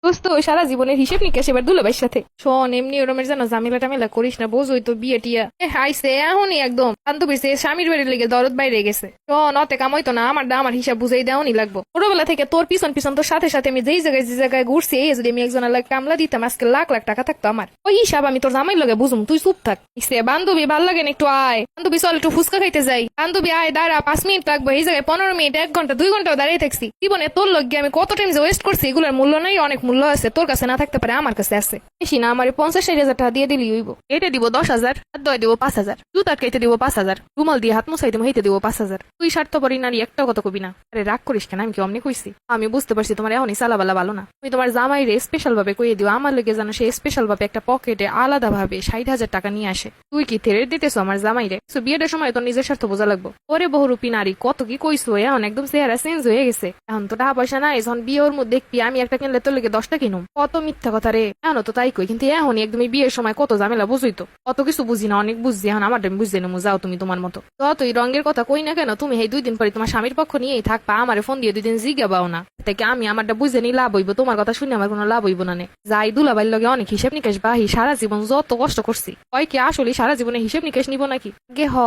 দোস্ত সারা জীবনের হিসেব নিকাশ এবার দুলাভাইয়ের সাথে শোন, এমনি ওরমের যেন ঝামেলা টামেলা করিস না, বোঝই তো বিয়ে টিয়া হাইছে এখনই একদম বান্ধবীর সে স্বামীর বাড়ির লেগে দরদ বাইরে গেছে। শোন, অতে কামাই তো না, আমার হিসাব বুঝাই দেওয়ানি লাগবো। ছোটবেলা থেকে তোর পিছন পিছন তোর সাথে সাথে আমি যে জায়গায় ঘুরছি, এই যদি আমি একজনের লাগে কামলা দিতাম আজকে লাখ লাখ টাকা থাকতো আমার। ওই হিসাব আমি তোর জামাই লগে বুঝুম, তুই চুপ থাক। ইসে বান্ধবী ভাল লাগে না, একটু আয় বান্ধবী, চল একটু ফুচকা খাইতে যাই। বান্ধবী আয়, দাঁড়া 5 মিনিট লাগবে, এই জায়গায় 15 মিনিট, 1 ঘন্টা 2 ঘন্টাও দাঁড়িয়ে থাকছি। জীবনে তোর লগে আমি কত টাইম যে ওয়েস্ট করছি, এগুলোর মূল্য নাই, অনেক মূল্য আছে, তোর কাছে না থাকতে পারে আমার কাছে আছে। বেশি না, আমার 50-60 হাজার টাকা দিয়ে দিলি হইব। এটা দিব 10,000, হাত দয় দিব 5,000, জুতা কেটে দিব 5,000, রুমাল দিয়ে হাত মুছাই দিব হইতে দিব 5,000। তুই স্বার্থপরী নারী, একটা কথা কবি না। আরে রাগ করিস কেন, আমি কি অমনি কইছি? আমি বুঝতে পারছি তোমার এখনই চালাবালা ভালো না। তুমি তোমার জামাই রে স্পেশাল ভাবে কইয়ে দিও আমার লেগে যেন সে স্পেশাল ভাবে একটা পকেটে আলাদা ভাবে 60,000 টাকা নিয়ে আসে। তুই কি থেরে দিতেছো আমার জামাই রে? বিয়েটার সময় তোর নিজের স্বার্থ বোঝা লাগবো। ওরে বহুরূপী নারী, কত কি কইছো, এখন একদম চেহারা চেঞ্জ হয়ে গেছে। এখন তো টাকা পয়সা নাই, যখন বিয়ে ওর মধ্যে দেখবি আমি একটা কিনলে তোর লেগে 10টা কিনুম। কত মিথ্যা কথা রে, এখনো তো তাই কই, কিন্তু এখনই একদমই বিয়ের সময় কত ঝামেলা বুঝই তো। অত কিছু বুঝি না, অনেক বুঝছি, এখন আমার টাইম বুঝতে নেবো। যাও তুমি তোমার মতো। তো তুই রঙের কথা কই না কেন, তুমি এই 2 দিন পরে তোমার স্বামীর পক্ষ নিয়েই থাকবা, আমারে ফোন দিয়ে 2 দিন জিজ্ঞাবাও না। থেকে আমি আমারটা বুঝে নি লাভ হইব, তোমার কথা শুনে আমার কোনো লাভ হইব না। যাই দুলাভাইয়ের লগে অনেক হিসেব নিকাশ বাহি, সারা জীবন যত কষ্ট করছি, ওই কি আসলে সারা জীবনে হিসেব নিকাশ নিব নাকি? গে হ